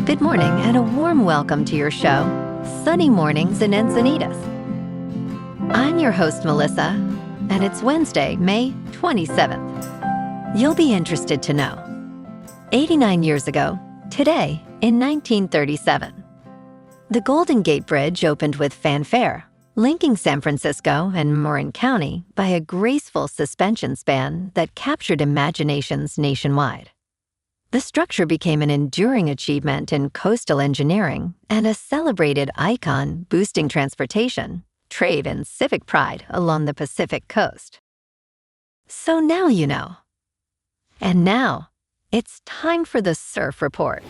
Good morning and a warm welcome to your show, Sunny Mornings in Encinitas. I'm your host, Melissa, and it's Wednesday, May 27th. You'll be interested to know. 89 years ago, today, in 1937, the Golden Gate Bridge opened with fanfare, linking San Francisco and Marin County by a graceful suspension span that captured imaginations nationwide. The structure became an enduring achievement in coastal engineering and a celebrated icon boosting transportation, trade, and civic pride along the Pacific coast. So now you know. And now, it's time for the Surf Report.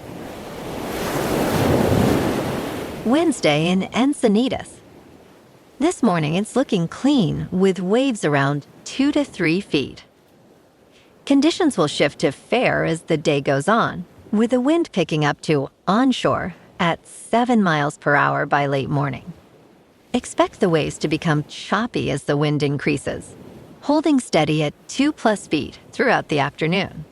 Wednesday in Encinitas. This morning it's looking clean with waves around 2 to 3 feet. Conditions will shift to fair as the day goes on, with the wind picking up to onshore at 7 miles per hour by late morning. Expect the waves to become choppy as the wind increases, holding steady at 2+ feet throughout the afternoon.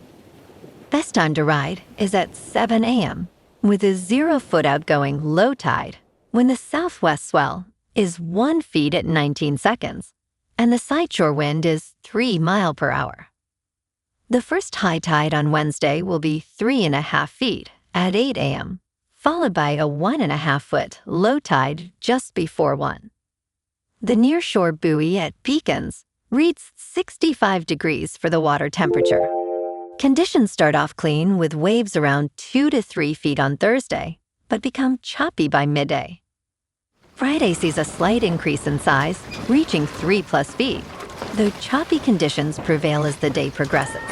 Best time to ride is at 7 a.m., with a 0-foot outgoing low tide when the southwest swell is 1 foot at 19 seconds, and the sideshore wind is 3 miles per hour. The first high tide on Wednesday will be 3.5 feet at 8 a.m., followed by a 1.5-foot low tide just before 1. The nearshore buoy at Beacons reads 65 degrees for the water temperature. Conditions start off clean with waves around 2 to 3 feet on Thursday, but become choppy by midday. Friday sees a slight increase in size, reaching 3+ feet, though choppy conditions prevail as the day progresses.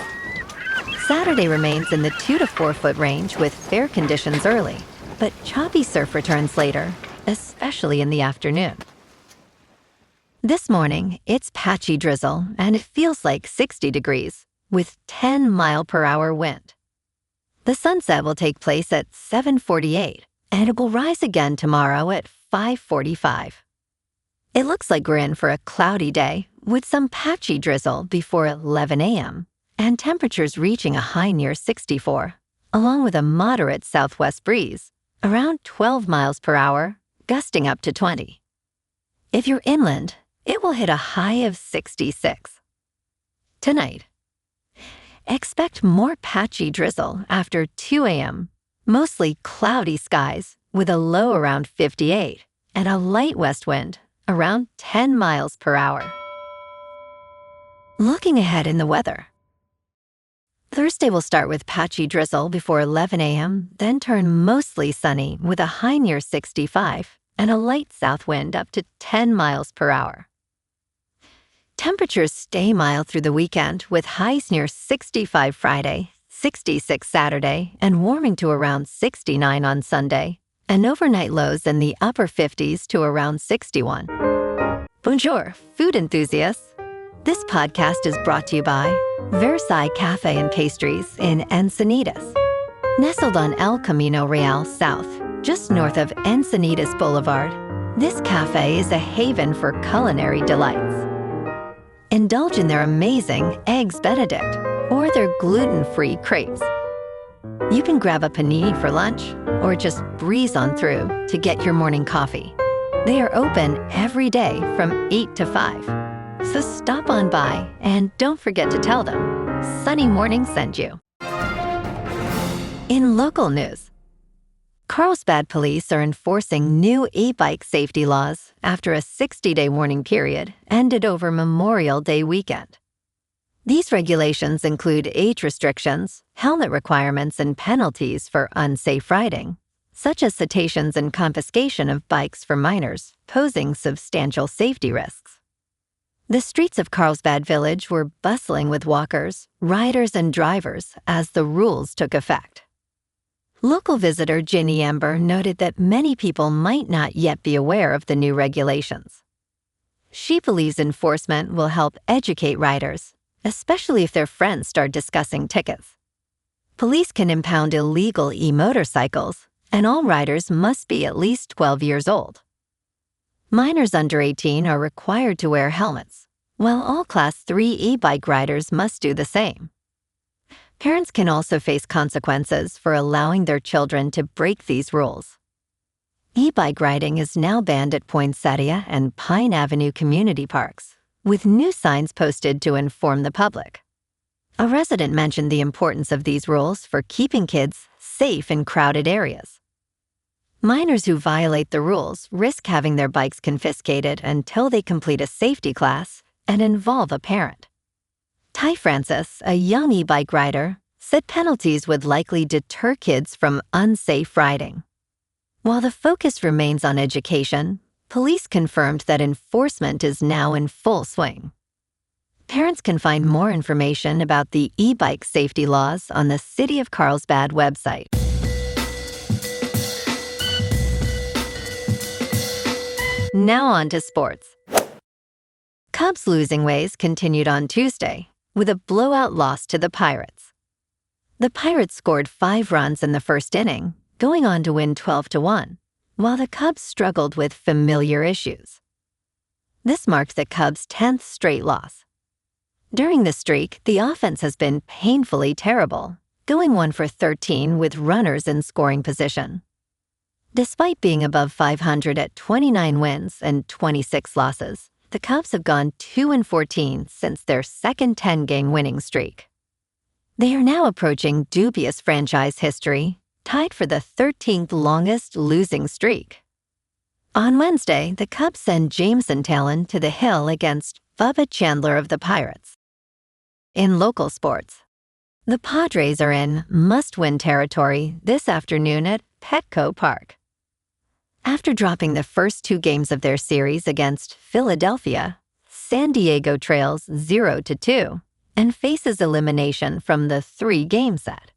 Saturday remains in the 2 to 4 foot range with fair conditions early, but choppy surf returns later, especially in the afternoon. This morning, it's patchy drizzle and it feels like 60 degrees, with 10 mile per hour wind. The sunset will take place at 7:48, and it will rise again tomorrow at 5:45. It looks like we're in for a cloudy day with some patchy drizzle before 11 a.m. and temperatures reaching a high near 64, along with a moderate southwest breeze, around 12 miles per hour, gusting up to 20. If you're inland, it will hit a high of 66. Tonight, expect more patchy drizzle after 2 a.m., mostly cloudy skies with a low around 58 and a light west wind around 10 miles per hour. Looking ahead in the weather. Thursday will start with patchy drizzle before 11 a.m., then turn mostly sunny with a high near 65 and a light south wind up to 10 miles per hour. Temperatures stay mild through the weekend with highs near 65 Friday, 66 Saturday, and warming to around 69 on Sunday, and overnight lows in the upper 50s to around 61. Bonjour, food enthusiasts. This podcast is brought to you by Versailles Cafe and Pastries in Encinitas. Nestled on El Camino Real South, just north of Encinitas Boulevard, this cafe is a haven for culinary delights. Indulge in their amazing Eggs Benedict or their gluten-free crepes. You can grab a panini for lunch or just breeze on through to get your morning coffee. They are open every day from 8 to 5. So stop on by and don't forget to tell them Sunny Morning sent you. In local news, Carlsbad police are enforcing new e-bike safety laws after a 60-day warning period ended over Memorial Day weekend. These regulations include age restrictions, helmet requirements, and penalties for unsafe riding, such as citations and confiscation of bikes for minors, posing substantial safety risks. The streets of Carlsbad Village were bustling with walkers, riders, and drivers as the rules took effect. Local visitor Ginny Amber noted that many people might not yet be aware of the new regulations. She believes enforcement will help educate riders, especially if their friends start discussing tickets. Police can impound illegal e-motorcycles, and all riders must be at least 12 years old. Minors under 18 are required to wear helmets, while all Class 3 e-bike riders must do the same. Parents can also face consequences for allowing their children to break these rules. E-bike riding is now banned at Poinsettia and Pine Avenue community parks, with new signs posted to inform the public. A resident mentioned the importance of these rules for keeping kids safe in crowded areas. Minors who violate the rules risk having their bikes confiscated until they complete a safety class and involve a parent. Ty Francis, a young e-bike rider, said penalties would likely deter kids from unsafe riding. While the focus remains on education, police confirmed that enforcement is now in full swing. Parents can find more information about the e-bike safety laws on the City of Carlsbad website. Now on to sports. Cubs' losing ways continued on Tuesday with a blowout loss to the Pirates. The Pirates scored 5 runs in the first inning, going on to win 12-1, while the Cubs struggled with familiar issues. This marked the Cubs' 10th straight loss. During the streak, the offense has been painfully terrible, going 1 for 13 with runners in scoring position. Despite being above 500 at 29 wins and 26 losses, the Cubs have gone 2-14 since their second 10-game winning streak. They are now approaching dubious franchise history, tied for the 13th longest losing streak. On Wednesday, the Cubs send Jameson Talon to the hill against Bubba Chandler of the Pirates. In local sports, the Padres are in must-win territory this afternoon at Petco Park. After dropping the first 2 games of their series against Philadelphia, San Diego trails 0-2 and faces elimination from the 3-game set.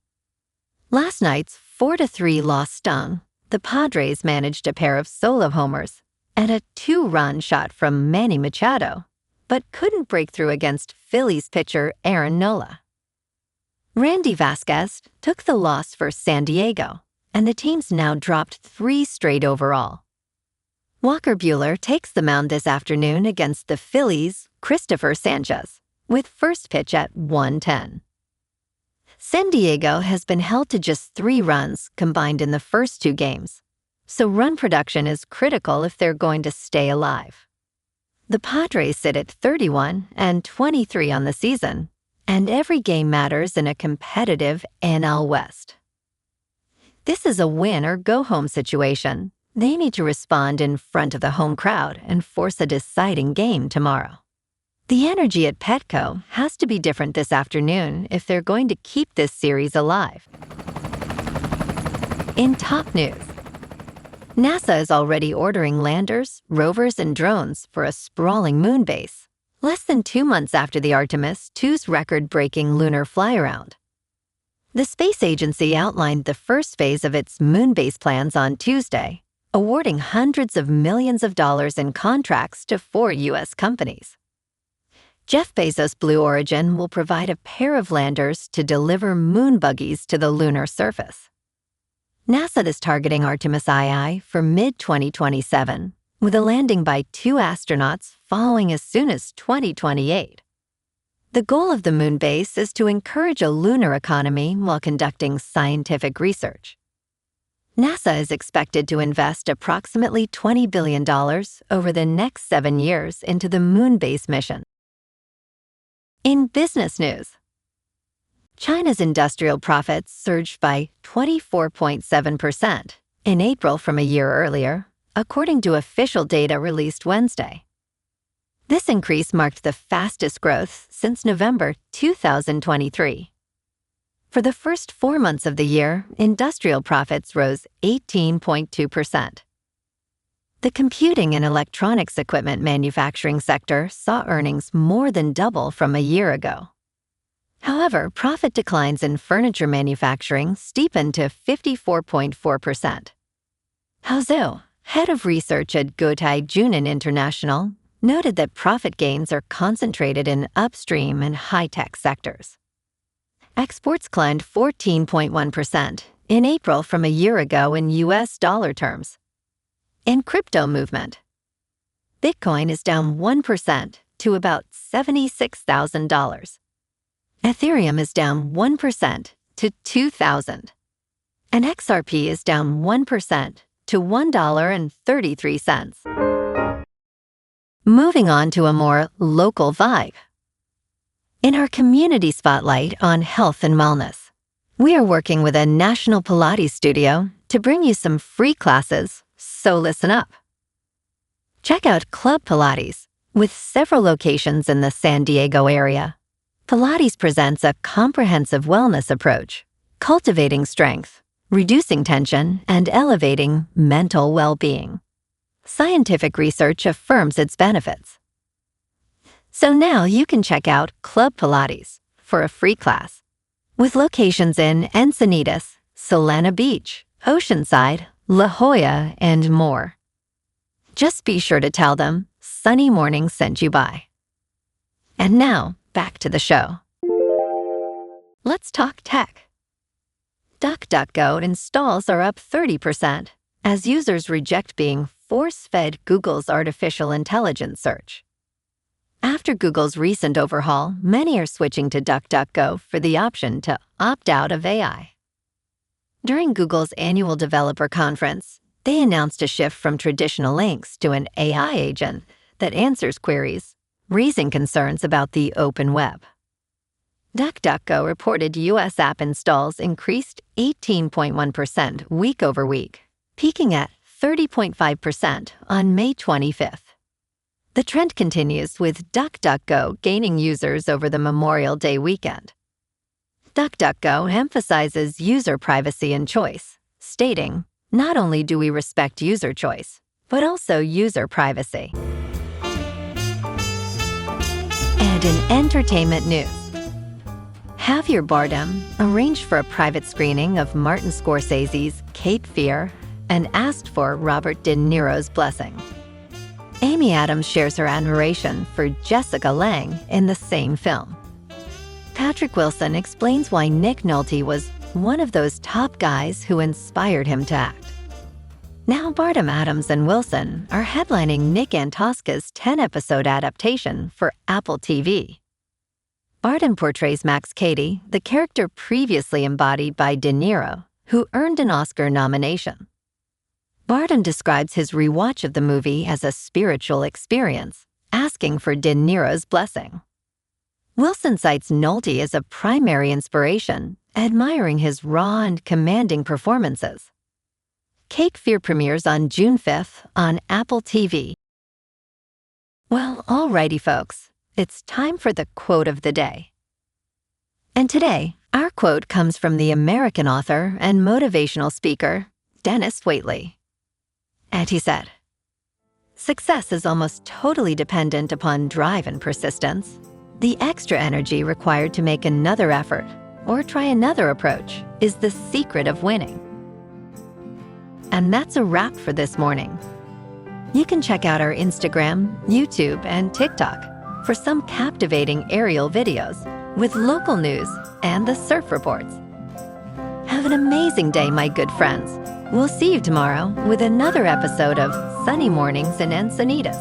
Last night's 4-3 loss stung. The Padres managed a pair of solo homers and a 2-run shot from Manny Machado, but couldn't break through against Phillies pitcher Aaron Nola. Randy Vasquez took the loss for San Diego, and the team's now dropped 3 straight overall. Walker Buehler takes the mound this afternoon against the Phillies' Christopher Sanchez, with first pitch at 1:10. San Diego has been held to just 3 runs combined in the first 2 games, so run production is critical if they're going to stay alive. The Padres sit at 31-23 on the season, and every game matters in a competitive NL West. This is a win-or-go-home situation. They need to respond in front of the home crowd and force a deciding game tomorrow. The energy at Petco has to be different this afternoon if they're going to keep this series alive. In top news, NASA is already ordering landers, rovers, and drones for a sprawling moon base, less than 2 months after the Artemis II's record-breaking lunar fly-around. The space agency outlined the first phase of its moon base plans on Tuesday, awarding hundreds of millions of dollars in contracts to 4 U.S. companies. Jeff Bezos' Blue Origin will provide a pair of landers to deliver moon buggies to the lunar surface. NASA is targeting Artemis II for mid-2027, with a landing by 2 astronauts following as soon as 2028. The goal of the moon base is to encourage a lunar economy while conducting scientific research. NASA is expected to invest approximately $20 billion over the next 7 years into the moon base mission. In business news, China's industrial profits surged by 24.7% in April from a year earlier, according to official data released Wednesday. This increase marked the fastest growth since November 2023. For the first 4 months of the year, industrial profits rose 18.2%. The computing and electronics equipment manufacturing sector saw earnings more than double from a year ago. However, profit declines in furniture manufacturing steepened to 54.4%. Hao Zhou, head of research at Guotai Junan International, noted that profit gains are concentrated in upstream and high-tech sectors. Exports climbed 14.1% in April from a year ago in U.S. dollar terms. In crypto movement, Bitcoin is down 1% to about $76,000. Ethereum is down 1% to 2,000. And XRP is down 1% to $1.33. Moving on to a more local vibe. In our community spotlight on health and wellness, we are working with a national Pilates studio to bring you some free classes, so listen up. Check out Club Pilates, with several locations in the San Diego area. Pilates presents a comprehensive wellness approach, cultivating strength, reducing tension, and elevating mental well-being. Scientific research affirms its benefits. So now you can check out Club Pilates for a free class, with locations in Encinitas, Solana Beach, Oceanside, La Jolla, and more. Just be sure to tell them Sunny Morning sent you by. And now, back to the show. Let's talk tech. DuckDuckGo installs are up 30% as users reject being force-fed Google's artificial intelligence search. After Google's recent overhaul, many are switching to DuckDuckGo for the option to opt out of AI. During Google's annual developer conference, they announced a shift from traditional links to an AI agent that answers queries, raising concerns about the open web. DuckDuckGo reported U.S. app installs increased 18.1% week over week, peaking at 30.5% on May 25th. The trend continues with DuckDuckGo gaining users over the Memorial Day weekend. DuckDuckGo emphasizes user privacy and choice, stating, "Not only do we respect user choice, but also user privacy." And in entertainment news, Javier Bardem arranged for a private screening of Martin Scorsese's Cape Fear and asked for Robert De Niro's blessing. Amy Adams shares her admiration for Jessica Lange in the same film. Patrick Wilson explains why Nick Nolte was one of those top guys who inspired him to act. Now Bardem, Adams, and Wilson are headlining Nick Antosca's 10-episode adaptation for Apple TV. Bardem portrays Max Cady, the character previously embodied by De Niro, who earned an Oscar nomination. Bardem describes his rewatch of the movie as a spiritual experience, asking for De Niro's blessing. Wilson cites Nolte as a primary inspiration, admiring his raw and commanding performances. Cape Fear premieres on June 5th on Apple TV. Well, alrighty folks, it's time for the quote of the day. And today, our quote comes from the American author and motivational speaker, Dennis Waitley. And he said, "Success is almost totally dependent upon drive and persistence. The extra energy required to make another effort or try another approach is the secret of winning." And that's a wrap for this morning. You can check out our Instagram, YouTube, and TikTok for some captivating aerial videos with local news and the surf reports. Have an amazing day, my good friends. We'll see you tomorrow with another episode of Sunny Mornings in Encinitas.